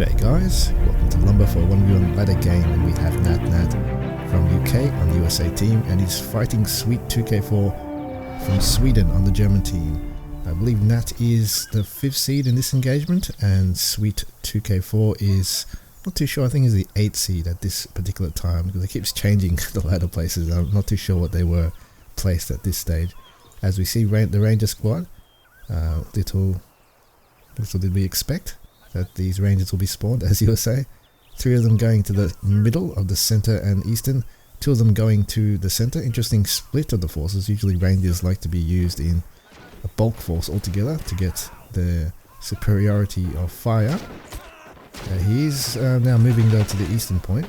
G'day guys, welcome to Lumber for a 1v1 ladder game, and we have Natnat from UK on the USA team, and he's fighting Sweet2k4 from Sweden on the German team. I believe Nat is the 5th seed in this engagement, and Sweet2k4 is, not too sure, I think is the 8th seed at this particular time, because it keeps changing the ladder places. I'm not too sure what they were placed at this stage. As we see the Ranger squad, little did we expect that these Rangers will be spawned, as you would say. 3 of them going to the middle of the center and eastern, 2 of them going to the center. Interesting split of the forces. Usually Rangers like to be used in a bulk force altogether to get the superiority of fire. He's now moving though to the eastern point.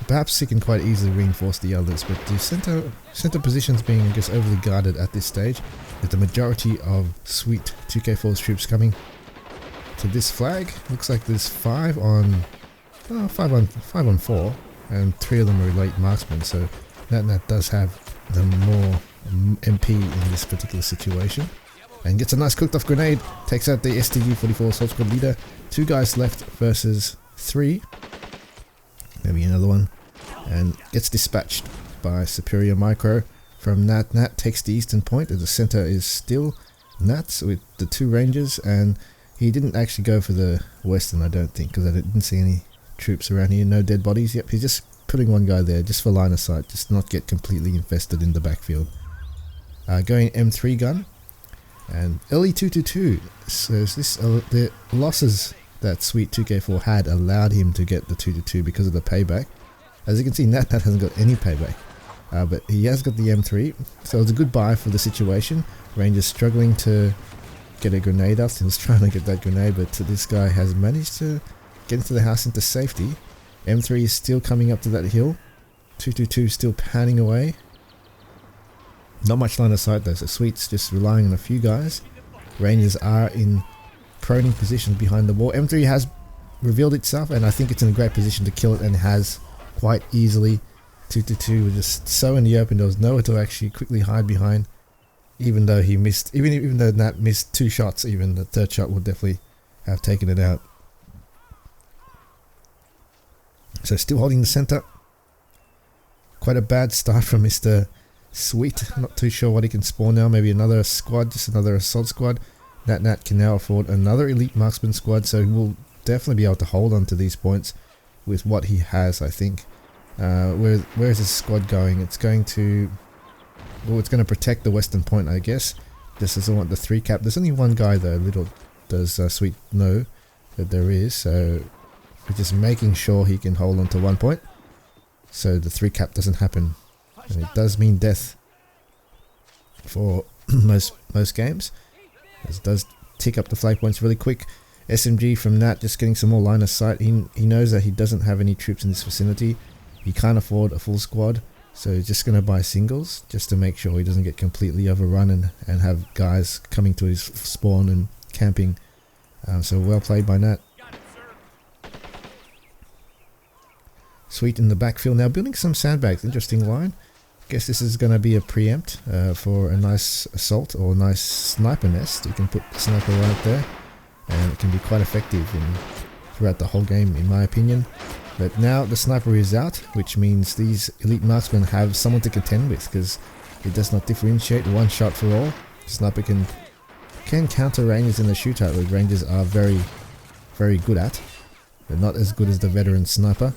Perhaps he can quite easily reinforce the others, but the center positions being, I guess, overly guarded at this stage, with the majority of Sweet2k4's troops coming to this flag. Looks like there's 5 on 4, and 3 of them are elite marksmen, so Natnat does have the more MP in this particular situation. And gets a nice cooked off grenade, takes out the STG-44 assault squad leader. 2 guys left versus 3. Maybe another one. And gets dispatched by Superior Micro from Natnat. Takes the eastern point, as the center is still Nats with the 2 Rangers, and he didn't actually go for the western, I don't think, because I didn't see any troops around here. No dead bodies. Yep, he's just putting one guy there just for line of sight, just not get completely infested in the backfield. Going M3 gun and early 222. So this the losses that Sweet2k4 had allowed him to get the 222 because of the payback. As you can see, Natnat hasn't got any payback, but he has got the M3, so it's a good buy for the situation. Rangers struggling to get a grenade up. He was trying to get that grenade, but this guy has managed to get into the house into safety. M3 is still coming up to that hill. 222 still panning away. Not much line of sight though, so Sweet's just relying on a few guys. Rangers are in proning position behind the wall. M3 has revealed itself, and I think it's in a great position to kill it, and has quite easily. 222 was just so in the open, there was nowhere to actually quickly hide behind. Even though he missed, even though Nat missed 2 shots, even the 3rd shot would definitely have taken it out. So still holding the center. Quite a bad start from Mr. Sweet. Not too sure what he can spawn now. Maybe another squad, just another assault squad. Natnat can now afford another elite marksman squad, so he will definitely be able to hold on to these points with what he has, I think. Where is this squad going? It's going to... well, it's going to protect the western point, I guess. This doesn't want the 3 cap. There's only one guy though. Little does Sweet know that there is, so we're just making sure he can hold on to 1 point, so the 3 cap doesn't happen. And it does mean death for most games. This does tick up the flag points really quick. SMG from Nat just getting some more line of sight. He knows that he doesn't have any troops in this vicinity. He can't afford a full squad. So he's just going to buy singles just to make sure he doesn't get completely overrun and have guys coming to his spawn and camping. So well played by Nat. Sweet in the backfield now, building some sandbags. Interesting line. Guess this is going to be a preempt for a nice assault or a nice sniper nest. You can put the sniper right there, and it can be quite effective throughout the whole game, in my opinion. But now the sniper is out, which means these elite marksmen have someone to contend with, because it does not differentiate. 1 shot for all. Sniper can counter Rangers in the shootout, which Rangers are very, very good at. They're not as good as the veteran sniper.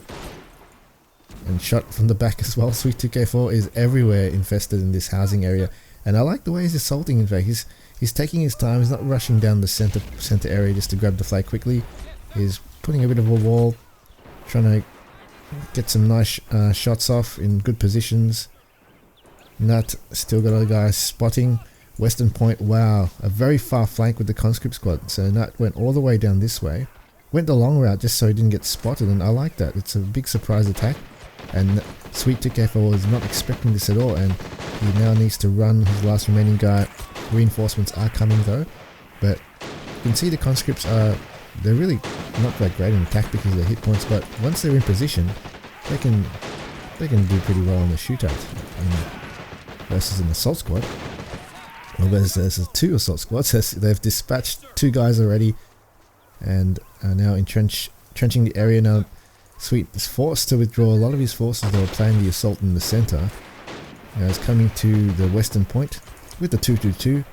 And shot from the back as well. Sweet2k4 is everywhere infested in this housing area, and I like the way he's assaulting. In fact, he's taking his time. He's not rushing down the center area just to grab the flag quickly. He's putting a bit of a wall, trying to get some nice shots off in good positions. Nat still got other guys spotting. Western point, wow, a very far flank with the conscript squad. So Nat went all the way down this way. Went the long route just so he didn't get spotted, and I like that. It's a big surprise attack. And Sweet2k4 was not expecting this at all, and he now needs to run his last remaining guy. Reinforcements are coming though, but you can see the conscripts they're really not that great in attack because of their hit points, but once they're in position, they can do pretty well in the shootout versus an assault squad. Well, there's 2 assault squads. They've dispatched 2 guys already, and are now entrenched trenching the area now. Sweet is forced to withdraw a lot of his forces that were planning the assault in the center. Now he's coming to the western point with the 222.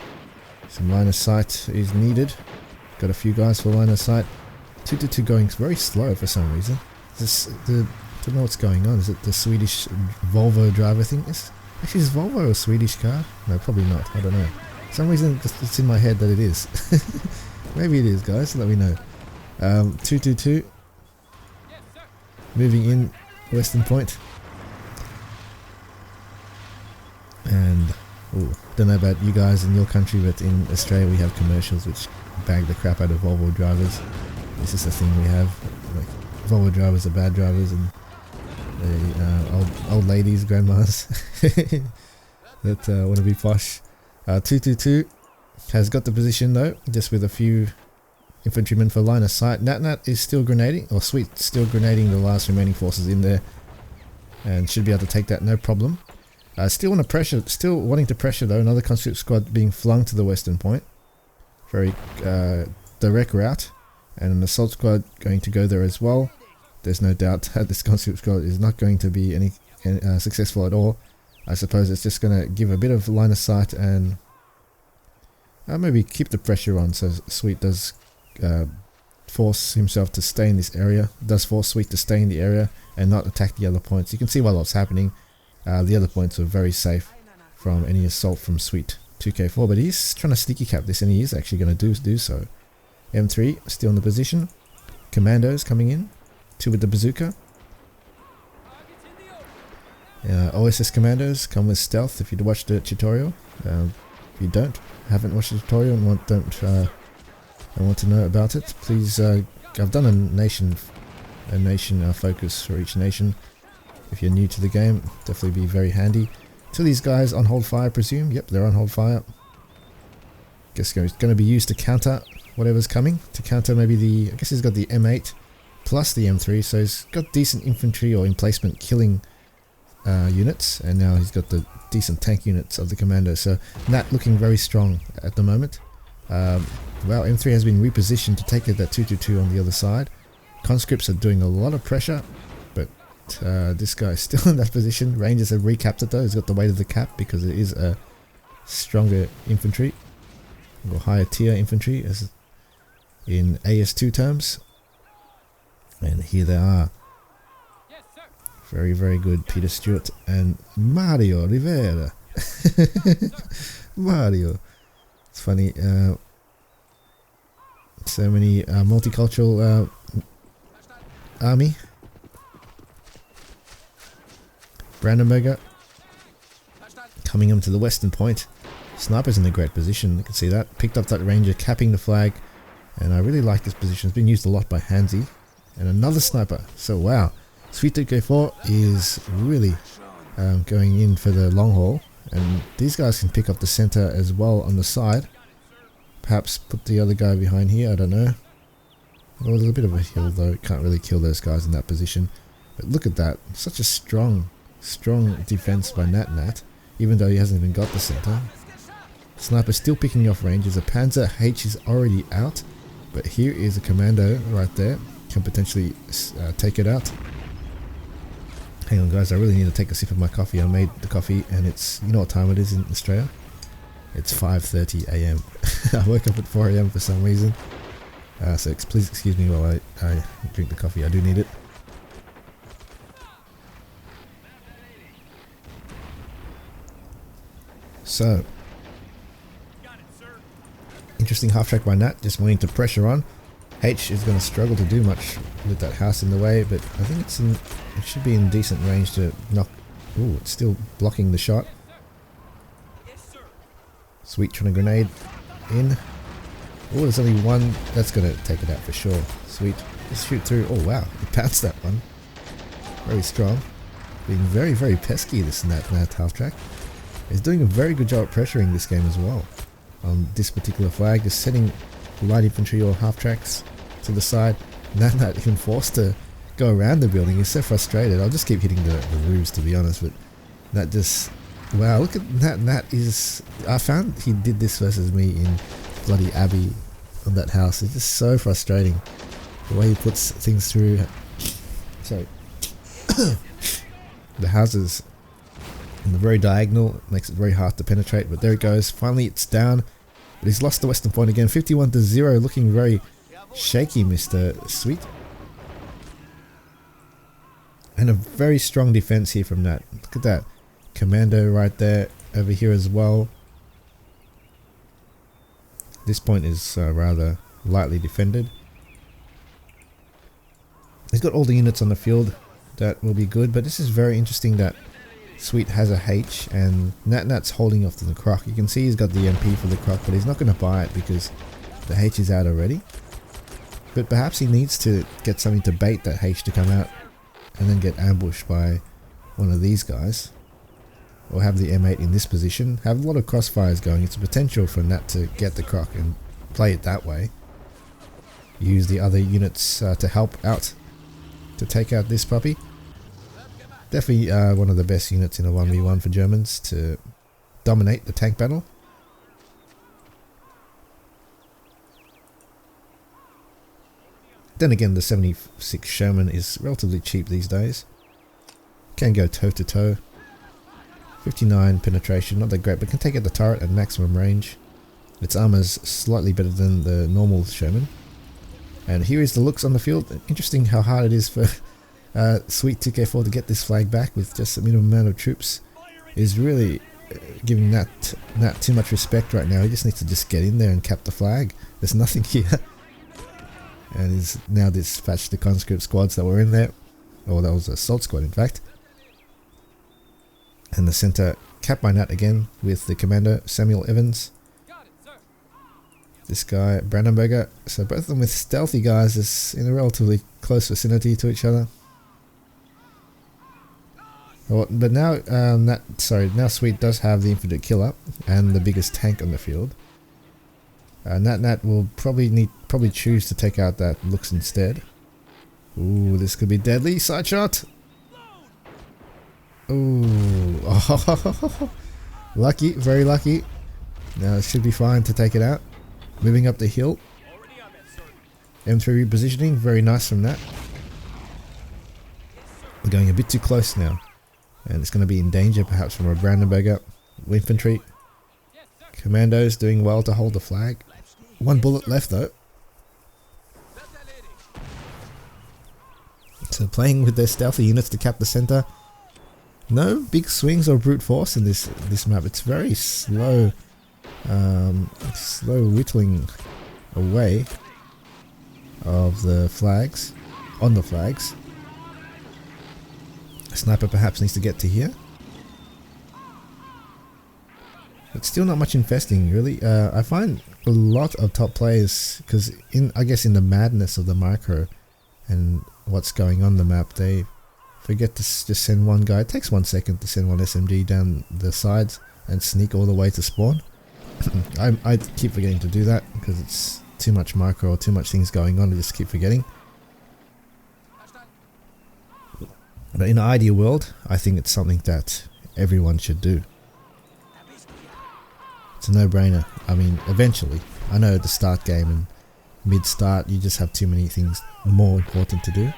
Some line of sight is needed. Got a few guys for line of sight. 222 going very slow for some reason. Don't know what's going on. Is it the Swedish Volvo driver thing? Actually, is Volvo a Swedish car? No, probably not. I don't know. For some reason it's in my head that it is. Maybe it is, guys. Let me know. 222. Moving in western point. And don't know about you guys in your country, but in Australia we have commercials which bag the crap out of Volvo drivers. This is the thing we have. Like, Volvo drivers are bad drivers, and old ladies, grandmas that want to be posh. 222 has got the position though, just with a few infantrymen for line of sight. Natnat is still grenading, or Sweet still grenading the last remaining forces in there, and should be able to take that no problem. Still wanting to pressure though. Another conscript squad being flung to the western point. Very direct route, and an assault squad going to go there as well. There's no doubt that this conscript squad is not going to be any successful at all. I suppose it's just going to give a bit of line of sight and maybe keep the pressure on, so Sweet does force himself to stay in this area. Does force Sweet to stay in the area and not attack the other points. You can see while what's happening, the other points are very safe from any assault from Sweet2k4, but he's trying to sneaky cap this, and he is actually going to do so. M3 still in the position. Commandos coming in. 2 with the bazooka. OSS commandos come with stealth if you'd watched the tutorial. If you haven't watched the tutorial and want to know about it, please, I've done a nation focus for each nation. If you're new to the game, definitely be very handy. 2 of these guys on hold fire, I presume. Yep, they're on hold fire. Guess it's going to be used to counter whatever's coming. To counter maybe I guess he's got the M8 plus the M3, so he's got decent infantry or emplacement killing units, and now he's got the decent tank units of the commando. So Nat looking very strong at the moment. Well, M3 has been repositioned to take out that 222 on the other side. Conscripts are doing a lot of pressure, but this guy is still in that position. Rangers have recapped it though. He's got the weight of the cap because it is a stronger infantry, or higher tier infantry as in AS2 terms. And here they are. Very, very good. Peter Stewart and Mario Rivera. Mario. It's funny. So many multicultural army. Brandenburger coming into the western point. Sniper's in a great position. You can see that. Picked up that ranger, capping the flag. And I really like this position. It's been used a lot by Hansi. And another sniper. So wow, Sweet2k4 is really going in for the long haul, and these guys can pick up the center as well on the side. Perhaps put the other guy behind here, I don't know. Well, there's a bit of a hill though, can't really kill those guys in that position. But look at that, such a strong defense by Natnat, even though he hasn't even got the center. Sniper still picking off ranges. A Panzer H is already out, but here is a commando right there. Can potentially take it out. Hang on guys, I really need to take a sip of my coffee. I made the coffee and it's, you know what time it is in Australia? It's 5:30 AM. I woke up at 4 AM for some reason. So please excuse me while I drink the coffee. I do need it. So, interesting half track by Nat, just wanting to pressure on. H is going to struggle to do much with that house in the way, but I think it should be in decent range to knock. Ooh, it's still blocking the shot. Sweet trying to grenade in. Oh, there's only one. That's going to take it out for sure. Sweet, just shoot through. Oh wow, he pounced that one. Very strong. Being very, very pesky, this Natnat half track. He's doing a very good job at pressuring this game as well. On this particular flag, just setting light infantry or half tracks to the side. Natnat even forced to go around the building. He's so frustrated. I'll just keep hitting the roofs, to be honest, but that just, wow, look at Natnat is, I found he did this versus me in bloody Abbey on that house. It's just so frustrating. The way he puts things through, sorry, the houses in the very diagonal makes it very hard to penetrate. But there it goes. Finally, it's down. But he's lost the western point again. 51-0, looking very shaky, Mr. Sweet. And a very strong defense here from Nat. Look at that. Commando right there, over here as well. This point is rather lightly defended. He's got all the units on the field. That will be good. But this is very interesting that Sweet has a H and Natnat's holding off to the Croc. You can see he's got the MP for the Croc, but he's not going to buy it because the H is out already. But perhaps he needs to get something to bait that H to come out and then get ambushed by one of these guys. Or have the M8 in this position. Have a lot of crossfires going. It's a potential for Nat to get the Croc and play it that way. Use the other units to help out to take out this puppy. Definitely one of the best units in a 1v1 for Germans to dominate the tank battle. Then again, the 76 Sherman is relatively cheap these days. Can go toe to toe. 59 penetration, not that great, but can take out the turret at maximum range. Its armor's slightly better than the normal Sherman. And here is the looks on the field. Interesting how hard it is for Sweet2k4 to get this flag back with just a minimum amount of troops. Is really giving Nat too much respect right now. He just needs to just get in there and cap the flag. There's nothing here. And he's now dispatched the conscript squads that were in there. Or that was an assault squad in fact. And the center capped by Nat again with the commander Samuel Evans. This guy Brandenburger. So both of them with stealthy guys is in a relatively close vicinity to each other. But now now Sweet does have the infantry killer and the biggest tank on the field. Natnat will probably choose to take out that looks instead. Ooh, this could be deadly. Side shot. Ooh, lucky, very lucky. Now it should be fine to take it out. Moving up the hill. M3 repositioning, very nice from that. We're going a bit too close now. And it's going to be in danger perhaps from a Brandenburger. Infantry. Commandos doing well to hold the flag. One bullet left though. So playing with their stealthy units to cap the center. No big swings or brute force in this map. It's very slow. Slow whittling away of the flags. On the flags. A sniper perhaps needs to get to here. But still not much infesting really. I find a lot of top players, because I guess in the madness of the micro and what's going on the map, they forget to just send one guy. It takes 1 second to send one SMG down the sides and sneak all the way to spawn. I keep forgetting to do that because it's too much micro or too much things going on. I just keep forgetting. But in an ideal world, I think it's something that everyone should do. It's a no-brainer. I mean, eventually. I know at the start game and mid-start, you just have too many things more important to do.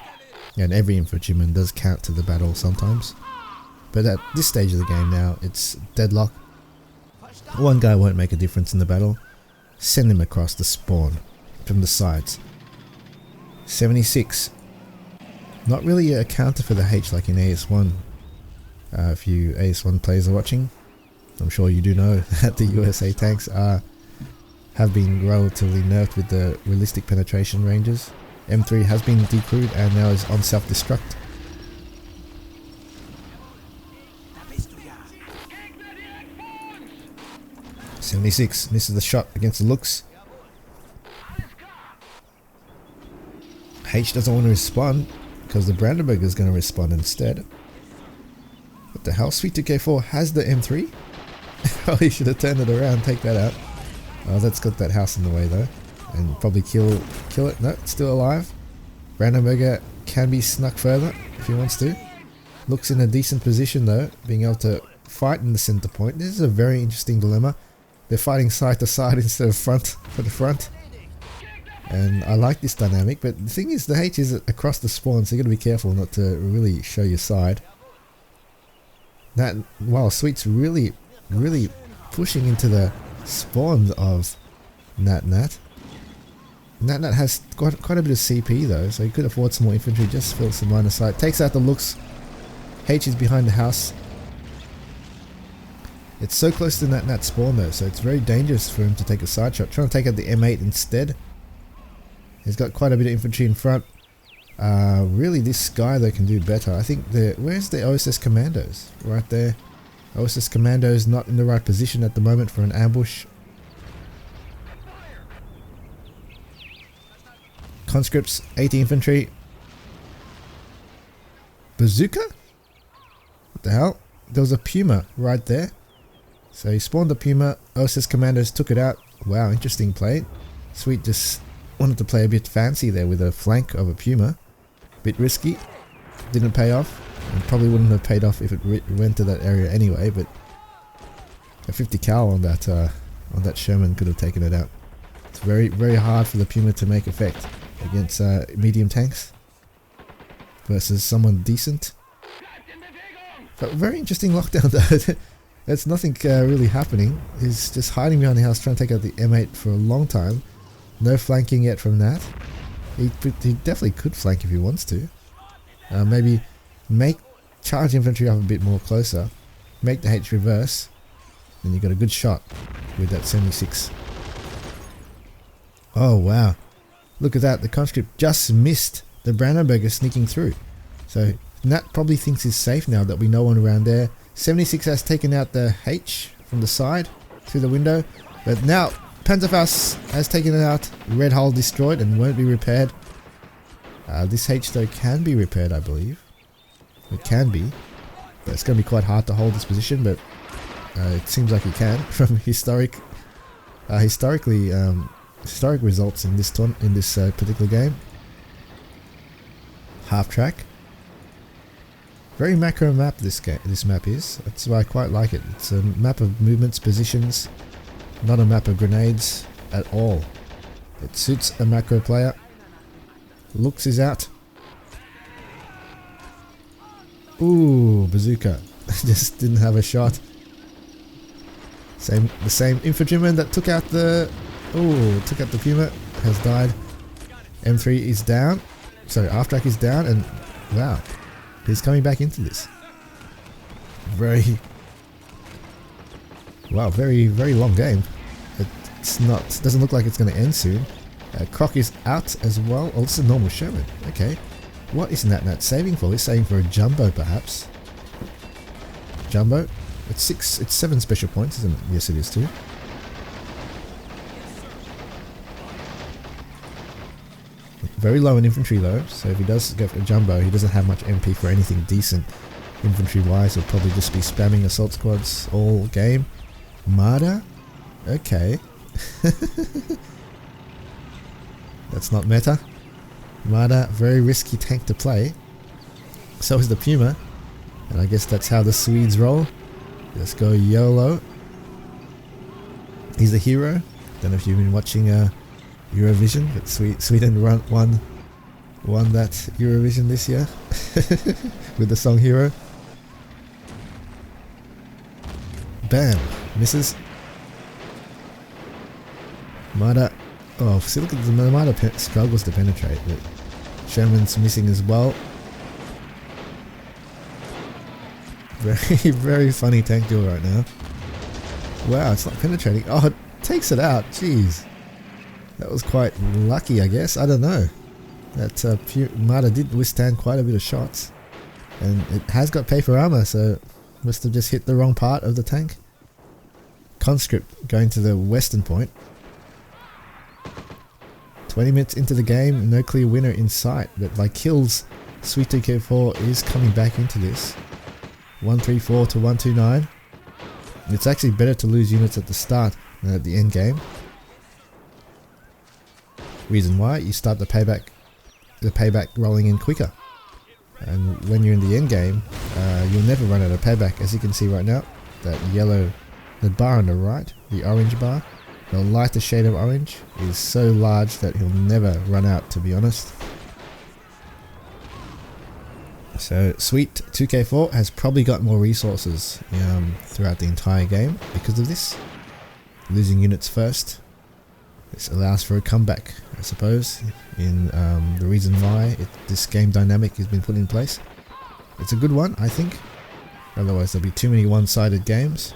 And every infantryman does count to the battle sometimes. But at this stage of the game now, it's deadlock. One guy won't make a difference in the battle. Send him across the spawn from the sides. 76. Not really a counter for the H like in AS1. If you AS1 players are watching, I'm sure you do know that the USA tanks have been relatively nerfed with the realistic penetration ranges. M3 has been decrewed and now is on self-destruct. .76 misses the shot against the looks. H doesn't want to respond because the Brandenburg is going to respond instead. What the hell? Sweet2k4 has the M3? Oh, he should have turned it around, take that out. Oh, that's got that house in the way though. And probably kill it. No, it's still alive. Brandenburger can be snuck further if he wants to. Looks in a decent position though, being able to fight in the center point. This is a very interesting dilemma. They're fighting side to side instead of front for the front. And I like this dynamic, but the thing is the H is across the spawn, so you got to be careful not to really show your side. That, wow, Sweet's really pushing into the spawns of Natnat. Natnat has quite a bit of CP though, so he could afford some more infantry just for some line of sight. Takes out the looks. H is behind the house. It's so close to Natnat spawn though, so it's very dangerous for him to take a side shot. Trying to take out the M8 instead. He's got quite a bit of infantry in front. Really, this guy though can do better. I think where's the OSS commandos? Right there. OSS commandos not in the right position at the moment for an ambush. Conscripts, 80 infantry. Bazooka? What the hell? There was a Puma right there. So he spawned the Puma. OSS commandos took it out. Wow, interesting play. Sweet just wanted to play a bit fancy there with a flank of a Puma. Bit risky. Didn't pay off. And probably wouldn't have paid off if it went to that area anyway, but a 50 cal on that Sherman could have taken it out. It's very hard for the Puma to make effect against medium tanks versus someone decent. But very interesting lockdown though. There's nothing really happening. He's just hiding behind the house trying to take out the M8 for a long time. No flanking yet from that. He definitely could flank if he wants to. Maybe make charge infantry up a bit more closer. Make the H reverse. Then you got a good shot with that 76. Oh wow. Look at that. The conscript just missed the Brandenburger sneaking through. So Nat probably thinks he's safe now that we know one around there. 76 has taken out the H from the side through the window. But now Panzerfaust has taken it out. Red hull destroyed and won't be repaired. This H though can be repaired, I believe. It can be. But it's going to be quite hard to hold this position, but it seems like it can from historic results in this particular game. Half track. Very macro map this map is. That's why I quite like it. It's a map of movements, positions, not a map of grenades at all. It suits a macro player. Looks is out. Ooh, bazooka. Just didn't have a shot. The same infantryman that took out the Puma has died. M3 is down. So half track is down, and wow, he's coming back into this. Very long game. Doesn't look like it's going to end soon. Croc is out as well. Oh, it's a normal Sherman. Okay. What is Natnat saving for? He's saving for a jumbo, perhaps. Jumbo. It's 7 special points, isn't it? Yes, it is too. Very low in infantry though, so if he does go for a jumbo, he doesn't have much MP for anything decent infantry-wise. He'll probably just be spamming assault squads all game. Marder? Okay. That's not meta. Marder, very risky tank to play. So is the Puma. And I guess that's how the Swedes roll. Let's go YOLO. He's the hero. Don't know if you've been watching Eurovision, but Sweden won that Eurovision this year with the song Hero. Bam! Misses. Marder. Oh, see, look at the Marder struggles to penetrate, but Sherman's missing as well. Very funny tank duel right now. Wow, it's not penetrating. Oh, it takes it out. Jeez. That was quite lucky, I guess. I don't know. That Marder did withstand quite a bit of shots. And it has got paper armor, so must have just hit the wrong part of the tank. Conscript going to the western point. 20 minutes into the game, no clear winner in sight, but by kills, Sweet2k4 is coming back into this. 134 to 129. It's actually better to lose units at the start than at the end game. Reason why, you start the payback rolling in quicker. And when you're in the end game, you'll never run out of payback, as you can see right now. That yellow, the bar on the right, the orange bar, The lighter shade of orange is so large that he'll never run out, to be honest. So Sweet2k4 has probably got more resources throughout the entire game because of this. Losing units first. This allows for a comeback, I suppose, in the reason why this game dynamic has been put in place. It's a good one, I think. Otherwise there'll be too many one-sided games.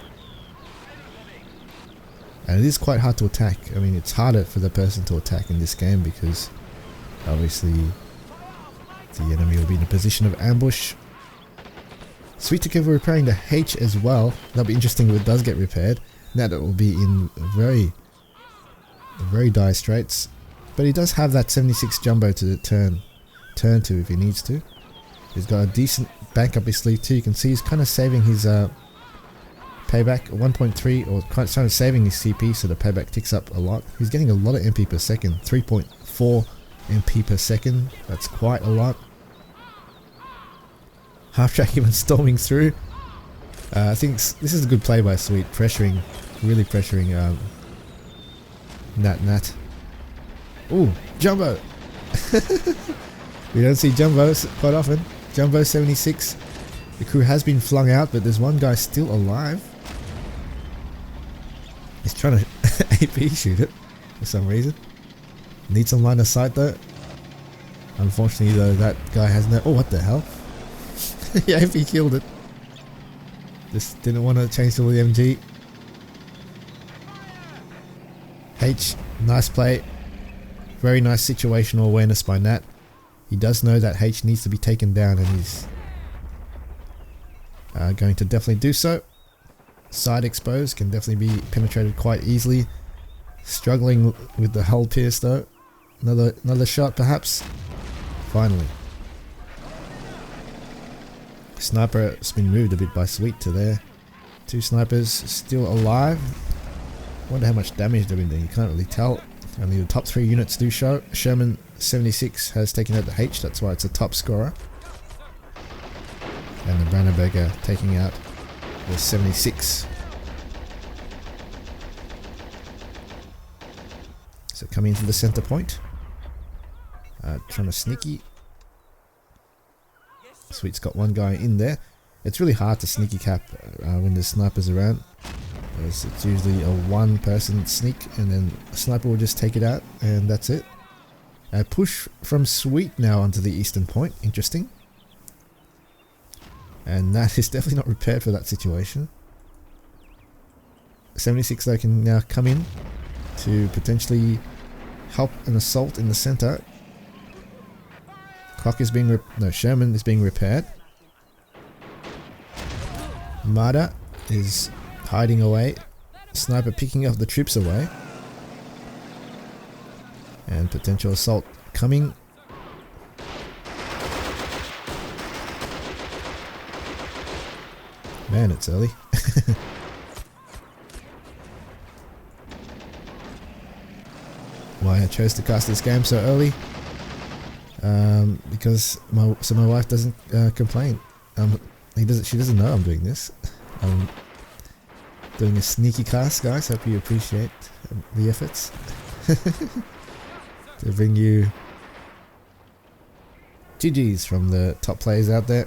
And it is quite hard to attack. I mean, it's harder for the person to attack in this game because obviously the enemy will be in a position of ambush. Sweet2k4 repairing the H as well. That'll be interesting if it does get repaired. Now that will be in very dire straits. But he does have that 76 jumbo to turn to if he needs to. He's got a decent bank up his sleeve too. You can see he's kind of saving his payback 1.3, or kind of saving his CP, so the payback ticks up a lot. He's getting a lot of MP per second, 3.4 MP per second. That's quite a lot. Half track even storming through. I think this is a good play by Sweet, really pressuring Natnat. Ooh, Jumbo! We don't see Jumbos quite often. Jumbo 76. The crew has been flung out, but there's one guy still alive. He's trying to AP shoot it for some reason. Needs some line of sight though. Unfortunately though, that guy has no... Oh, what the hell? Yeah, AP killed it. Just didn't want to change to the MG. H, nice play. Very nice situational awareness by Nat. He does know that H needs to be taken down and he's going to definitely do so. Side exposed can definitely be penetrated quite easily. Struggling with the hull pierce though. Another shot perhaps. Finally. Sniper has been moved a bit by Sweet to there. Two snipers still alive. Wonder how much damage they've been doing. You can't really tell. Only the top 3 units do show. Sherman 76 has taken out the H, that's why it's a top scorer. And the Brandenburger taking out the 76. So coming into the center point. Trying to sneaky. Sweet's got one guy in there. It's really hard to sneaky cap when there's snipers around. It's usually a one person sneak and then a sniper will just take it out and that's it. Push from Sweet now onto the eastern point. Interesting. And that is definitely not prepared for that situation. 76 though can now come in to potentially help an assault in the center. Clock is being Sherman is being repaired. Marder is hiding away. Sniper picking up the troops away. And potential assault coming. Man, it's early. Why I chose to cast this game so early? Because my wife doesn't complain. She doesn't know I'm doing this. I'm doing a sneaky cast, guys. Hope you appreciate the efforts to bring you GGs from the top players out there.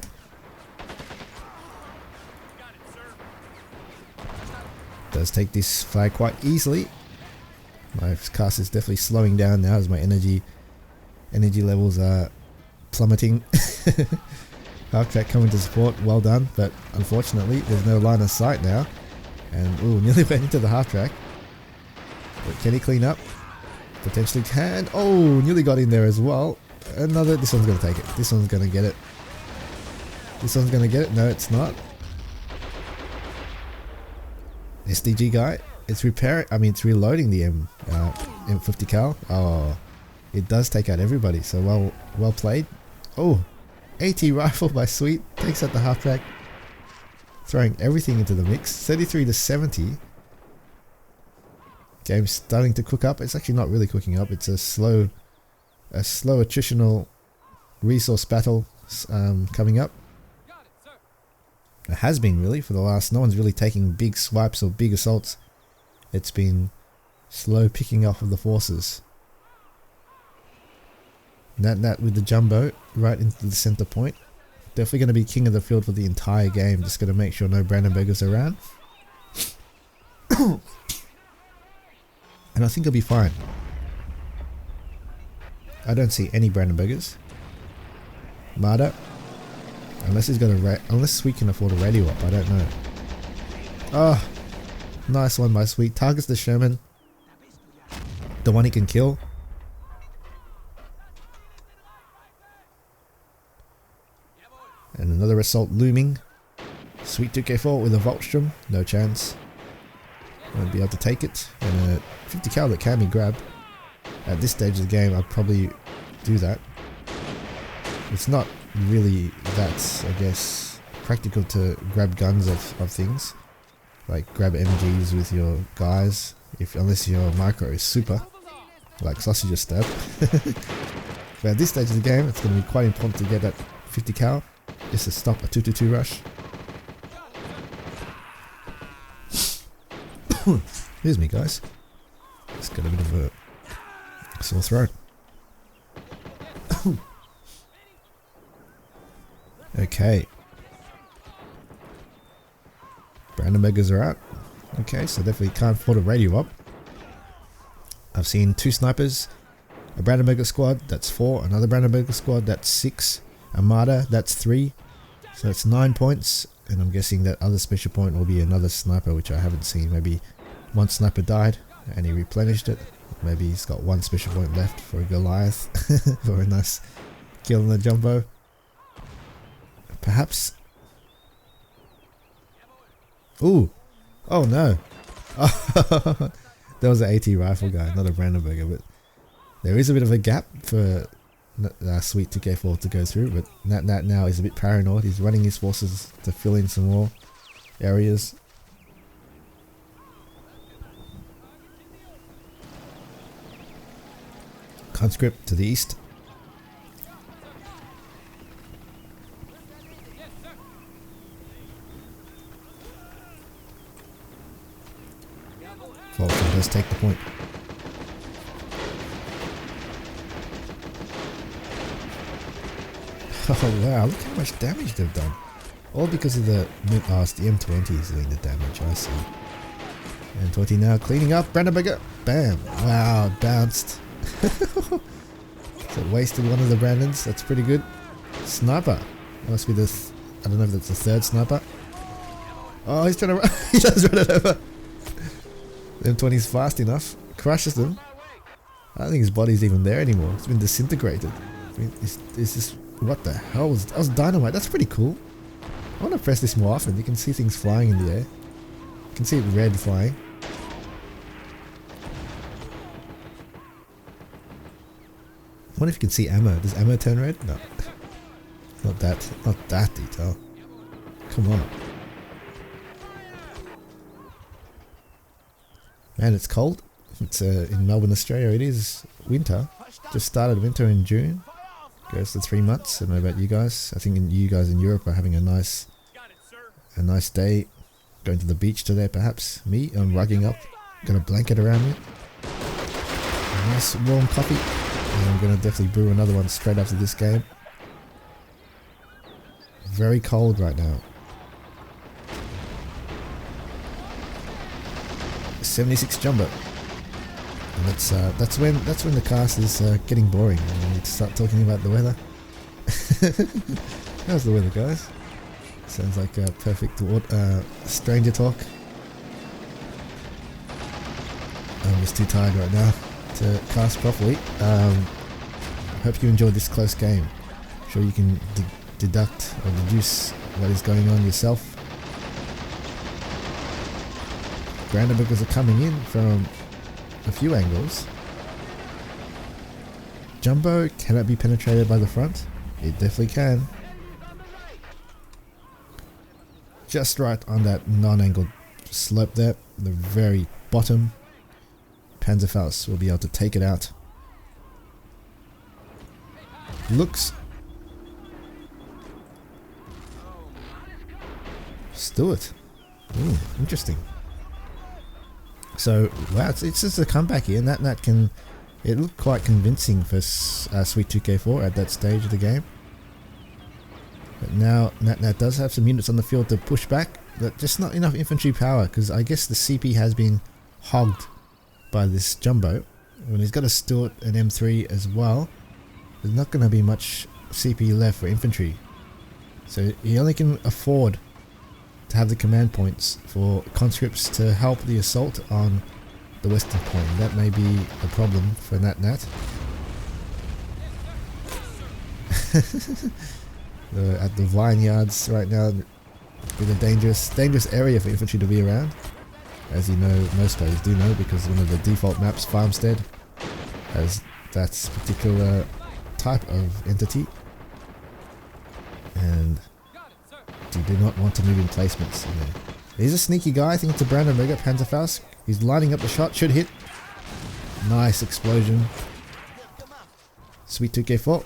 Does take this flag quite easily. My cast is definitely slowing down now as my energy levels are plummeting. Half track coming to support, well done, but unfortunately there's no line of sight now. And ooh, nearly went into the half track. But can he clean up? Potentially can. Oh, nearly got in there as well. This one's gonna take it. This one's gonna get it. This one's gonna get it. No, it's not. SDG guy. It's it's reloading the M50 cal. Oh, it does take out everybody. So well played. Oh, AT rifle by Sweet takes out the half track, throwing everything into the mix. 33 to 70. Game's starting to cook up. It's actually not really cooking up. It's a slow attritional resource battle coming up. It has been really for the last. No one's really taking big swipes or big assaults. It's been Slow picking up of the forces. Natnat with the jumbo right into the center point. Definitely going to be king of the field for the entire game. Just going to make sure no Brandenburgers around. And I think he'll be fine. I don't see any Brandenburgers. Marder. Unless he's got a unless we can afford a radio up, I don't know. Oh, nice one by Sweet. Targets the Sherman. The one he can kill. And another assault looming. Sweet2k4 with a Voltstrom. No chance. Won't be able to take it. And a 50 cal that can be grabbed. At this stage of the game, I'd probably do that. It's not really that, I guess, practical to grab guns of things. Like grab MGs with your guys, unless your micro is super. Like Sausage Stab. But at this stage of the game, it's going to be quite important to get that 50 cal. Just to stop a 2-2-2 rush. Excuse me, guys. Just got a bit of a sore throat. Okay. Brandenburgers are out. Okay, so definitely can't afford a radio up. I've seen 2 snipers. A Brandenburger squad, that's 4. Another Brandenburger squad, that's 6. Armada, that's 3. So it's 9 points. And I'm guessing that other special point will be another sniper, which I haven't seen. Maybe one sniper died and he replenished it. Maybe he's got 1 special point left for a Goliath. For a nice kill on the jumbo. Perhaps. Ooh. Oh no. That was an AT rifle guy, not a Brandenburger. But there is a bit of a gap for Sweet2k4 to go through, but Natnat now is a bit paranoid. He's running his forces to fill in some more areas. Conscript to the east. Vulture does take the point. Oh wow, look how much damage they've done. All because of the it's the M20 is doing the damage, I see. M20 now cleaning up, Brandenburger, bam, wow, bounced. So it wasted one of the Brandons, that's pretty good. Sniper, that must be the, I don't know if that's the 3rd sniper. Oh, he's trying to run, he does run it over. The M20's fast enough, crushes them. I don't think his body's even there anymore, it's been disintegrated. I mean, it's just, what the hell was that? Was dynamite. That's pretty cool. I want to press this more often. You can see things flying in the air. You can see it red flying. I wonder if you can see ammo. Does ammo turn red? No. Not that detail. Come on. Man, it's cold. It's in Melbourne, Australia. It is winter. Just started winter in June. Goes to 3 months. I don't know about you guys. I think you guys in Europe are having a nice day. Going to the beach today, perhaps. Me, I'm rugging up. Got a blanket around me. A nice warm coffee. And I'm going to definitely brew another one straight after this game. Very cold right now. 76 jumbo. And that's when the cast is getting boring and we need to start talking about the weather. How's the weather, guys? Sounds like a perfect stranger talk. I'm just too tired right now to cast properly. Hope you enjoyed this close game. I'm sure you can deduct or deduce what is going on yourself. Brandenburgers are coming in from a few angles. Jumbo, can it be penetrated by the front? It definitely can. Just right on that non-angled slope there, the very bottom. Panzerfaust will be able to take it out. Looks. Stewart. Ooh, interesting. So wow, it's just a comeback here. Natnat can, it looked quite convincing for Sweet2k4 at that stage of the game. But now Natnat does have some units on the field to push back, but just not enough infantry power, because I guess the CP has been hogged by this jumbo. When he's got a Stuart and M3 as well, there's not going to be much CP left for infantry. So he only can afford to have the command points for conscripts to help the assault on the western point. That may be a problem for Natnat. At the vineyards right now, in a dangerous area for infantry to be around, as you know, most players do know, because one of the default maps, Farmstead, has that particular type of entity, and you do not want to move in placements. You know. He's a sneaky guy. I think it's a Brandenburger Panzerfaust. He's lining up the shot, should hit. Nice explosion. Sweet2k4,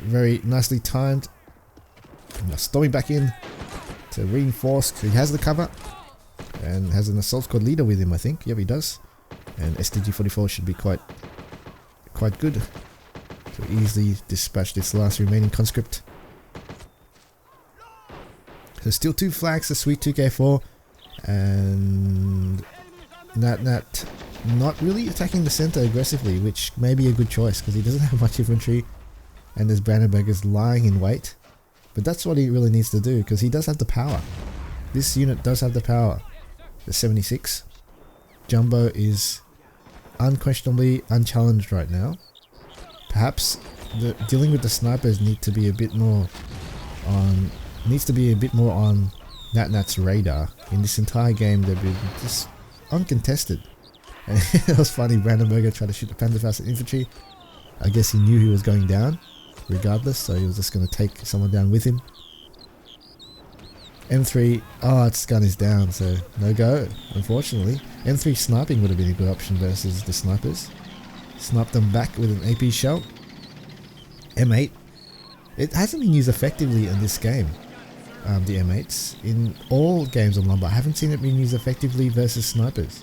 very nicely timed. Now storming back in to reinforce. He has the cover and has an assault squad leader with him, I think. Yep, he does. And STG-44 should be quite good to easily dispatch this last remaining conscript. So still 2 flags for Sweet2k4, and Natnat not really attacking the center aggressively, which may be a good choice because he doesn't have much infantry and there's Brandenburgers lying in wait. But that's what he really needs to do, because he does have the power. This unit does have the power. The 76 Jumbo is unquestionably unchallenged right now. Perhaps dealing with the snipers needs to be a bit more on Natnat's radar. In this entire game, they've been just uncontested. And it was funny, Brandenburger tried to shoot the Panzerfaust at infantry. I guess he knew he was going down regardless, so he was just going to take someone down with him. M3, oh, its gun is down, so no go, unfortunately. M3 sniping would have been a good option versus the snipers. Snipe them back with an AP shell. M8, it hasn't been used effectively in this game, the M8s. In all games on Lumber, I haven't seen it being used effectively versus snipers.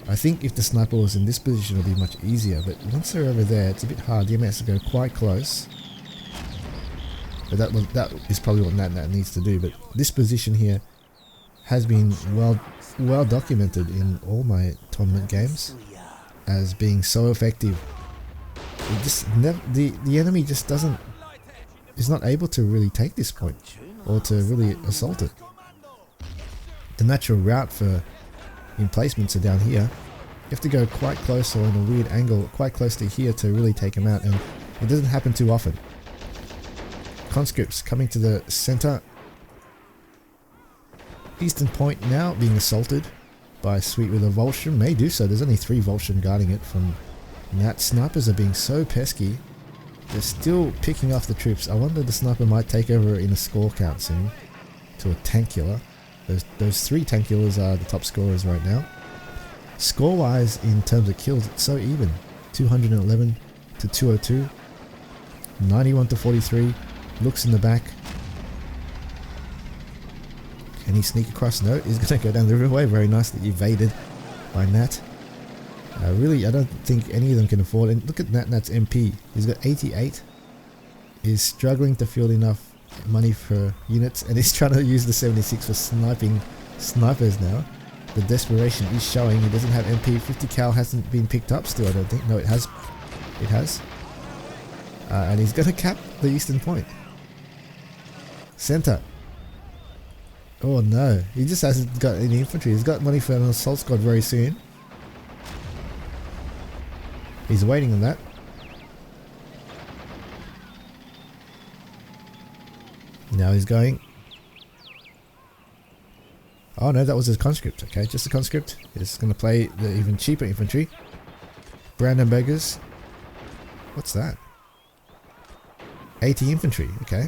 I think if the sniper was in this position, it would be much easier, but once they're over there, it's a bit hard. The M8 has to go quite close. But that is probably what Natnat needs to do. But this position here has been well documented in all my tournament games as being so effective. It just the enemy just is not able to really take this point or to really assault it. The natural route for emplacements are down here. You have to go quite close, or in a weird angle, quite close to here to really take them out, and it doesn't happen too often. Conscripts coming to the center. Eastern point now being assaulted by Sweet with a Voltron. May do so. There's only 3 Voltron guarding it from Nat. Snipers are being so pesky. They're still picking off the troops. I wonder if the sniper might take over in a score count soon to a tank killer. Those 3 tank killers are the top scorers right now. Score wise, in terms of kills, it's so even. 211 to 202. 91 to 43. Looks in the back. Can he sneak across? No, he's going to go down the riverway. Very nicely evaded by Nat. Really, I don't think any of them can afford it. And look at Natnat's MP. He's got 88. He's struggling to field enough money for units, and he's trying to use the 76 for sniping snipers now. The desperation is showing. He doesn't have MP. 50 cal hasn't been picked up still, I don't think. No, it has. It has. And he's going to cap the eastern point. Center. Oh no, he just hasn't got any infantry. He's got money for an assault squad very soon. He's waiting on that. Now he's going. Oh no, that was his conscript. Okay, just a conscript. He's going to play the even cheaper infantry. Brandenburgers. What's that? 80 infantry. Okay.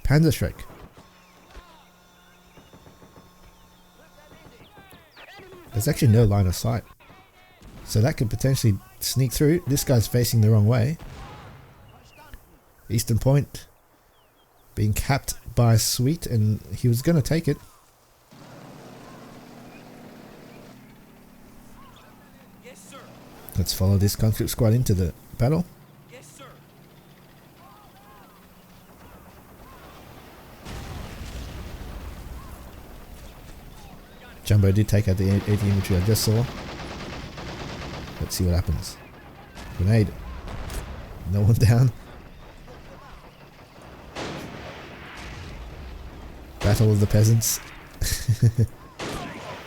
Panzerschreck. There's actually no line of sight, so that could potentially sneak through. This guy's facing the wrong way. Eastern point being capped by Sweet, and he was going to take it. Let's follow this conscript squad into the battle. Jumbo did take out the 80 infantry I just saw. Let's see what happens. Grenade. No one down. Battle of the peasants.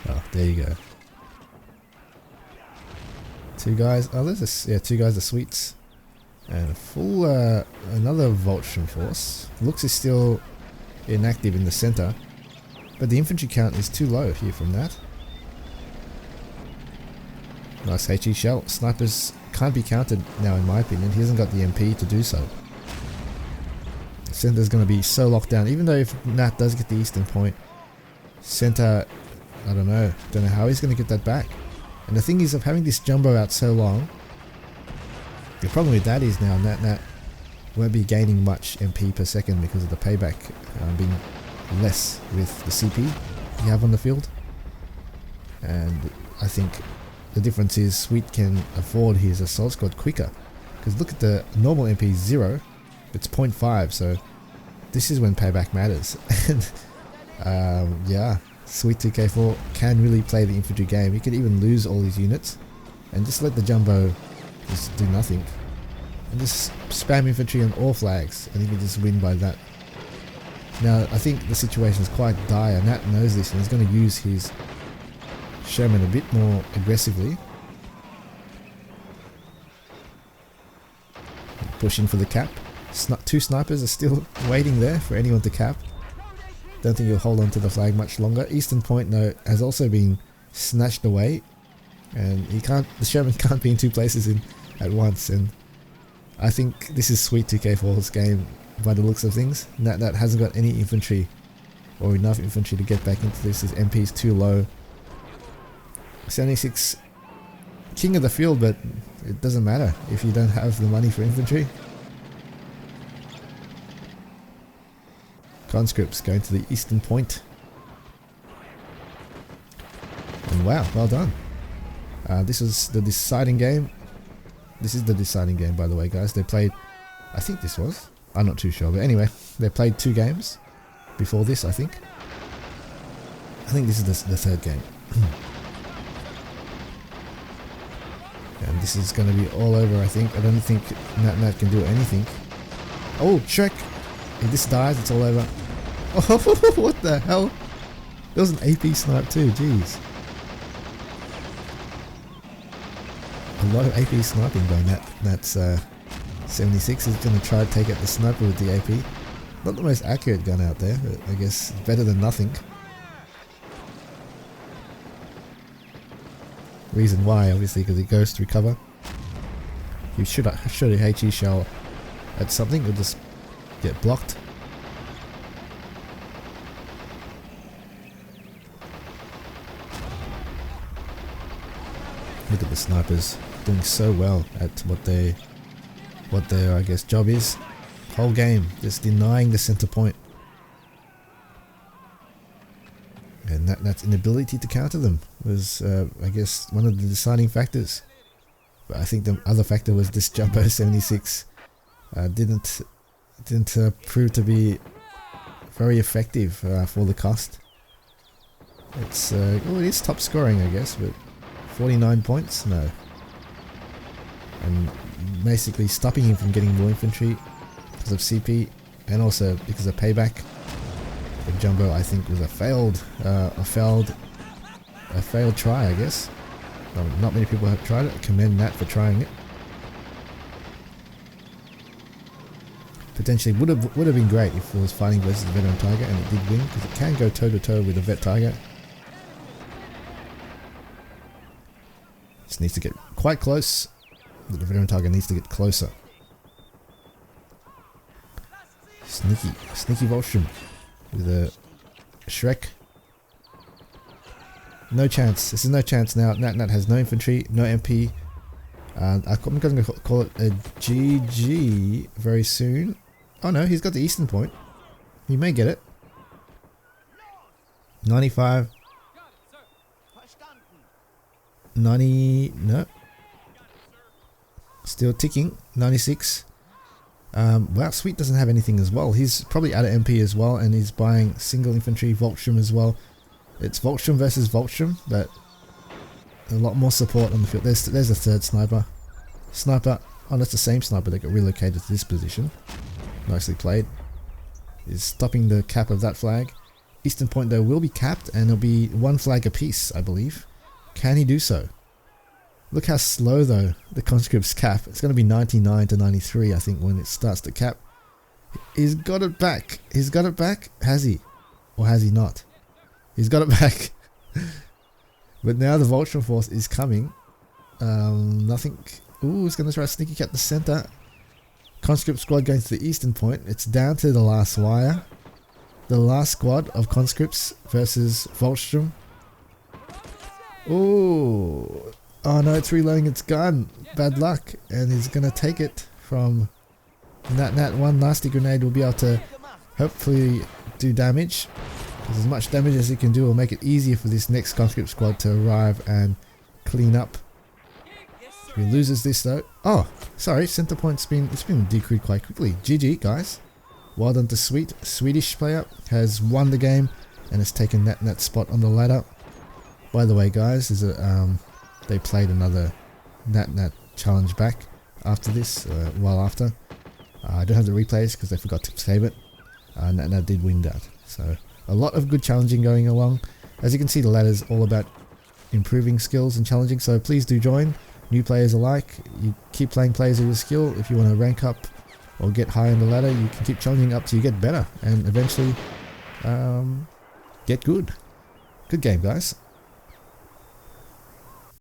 Oh, there you go. Two guys. Oh, there's two guys are sweets. And a full, another Vulture force. Looks is still inactive in the center. But the infantry count is too low here from that. Nice HE shell. Snipers can't be counted now in my opinion. He hasn't got the MP to do so. The center's going to be so locked down. Even though if Nat does get the eastern point, center, I don't know how he's going to get that back. And the thing is, of having this jumbo out so long, the problem with that is now Natnat won't be gaining much MP per second because of the payback being less with the CP you have on the field. And I think the difference is Sweet can afford his assault squad quicker, because look at the normal MP 0, it's 0.5, so this is when payback matters. And yeah, Sweet2k4 can really play the infantry game. He could even lose all his units and just let the jumbo just do nothing and just spam infantry on all flags, and he can just win by that. Now I think the situation is quite dire. Nat knows this and he's going to use his Sherman a bit more aggressively. Pushing for the cap. Two snipers are still waiting there for anyone to cap. Don't think he'll hold on to the flag much longer. Eastern Point, no, has also been snatched away, and the Sherman can't be in two places at once. And I think this is Sweet2k4's game by the looks of things. Natnat hasn't got any infantry or enough infantry to get back into this. His MP is too low. 76 king of the field, but it doesn't matter if you don't have the money for infantry. Conscripts going to the eastern point. And wow, well done. This was the deciding game. This is the deciding game, by the way, guys. They played, I think this was, I'm not too sure, but anyway, they played 2 games before this, I think. I think this is the third game. And this is going to be all over, I think. I don't think Natnat can do anything. Oh, Shrek! If this dies, it's all over. Oh, what the hell? There was an AP snipe too, jeez. A lot of AP sniping by Nat's 76 is going to try to take out the sniper with the AP. Not the most accurate gun out there, but I guess better than nothing. Reason why, obviously, because it goes through cover. You should a HE shell at something, it'll just get blocked. Look at the snipers doing so well at what their I guess job is. Whole game just denying the center point. And Natnat's inability to counter them was, I guess, one of the deciding factors. But I think the other factor was this jumbo 76 didn't prove to be very effective for the cost. It's well, it is top scoring, I guess, but 49 points, no. And basically stopping him from getting more infantry because of CP and also because of payback. The jumbo, I think, was a failed try, I guess. Not many people have tried it. I commend Nat for trying it. Potentially would have been great if it was fighting versus the veteran tiger, and it did win because it can go toe to toe with the vet tiger. Just needs to get quite close. The veteran tiger needs to get closer. Sneaky Volstrom with a Shrek. No chance. This is no chance now. Natnat has no infantry, no MP. I'm going to call it a GG very soon. Oh no, he's got the eastern point. He may get it. 95. 90. No. Still ticking, 96. Wow, Sweet doesn't have anything as well. He's probably out of MP as well, and he's buying single infantry, Voltstrom as well. It's Voltstrom versus Voltstrom, but a lot more support on the field. There's a third sniper. Sniper, oh that's the same sniper that got relocated to this position. Nicely played. Is stopping the cap of that flag. Eastern Point though will be capped, and it'll be one flag apiece, I believe. Can he do so? Look how slow though the conscript's cap. It's going to be 99 to 93 I think when it starts to cap. He's got it back. He's got it back. Has he? Or has he not? He's got it back. But now the Voltstrom force is coming. Nothing. Ooh, he's going to try to sneaky cat the center. Conscript squad going to the Eastern Point. It's down to the last wire. The last squad of conscripts versus Voltstrom. Ooh. Oh no, it's reloading its gun. Bad luck. And he's going to take it from Natnat. One nasty grenade will be able to hopefully do damage. Because as much damage as he can do will make it easier for this next conscript squad to arrive and clean up. If he loses this though. Oh, sorry, center point's been decreed quite quickly. GG guys. Well done to Sweet. Swedish player has won the game and has taken Natnat's spot on the ladder. By the way guys, there's a they played another Natnat challenge back after this, well after. I don't have the replays because they forgot to save it. Natnat did win that. So a lot of good challenging going along. As you can see, the ladder's all about improving skills and challenging, so please do join. New players alike, you keep playing players of your skill. If you want to rank up or get high on the ladder, you can keep challenging up till you get better and eventually get good. Good game guys.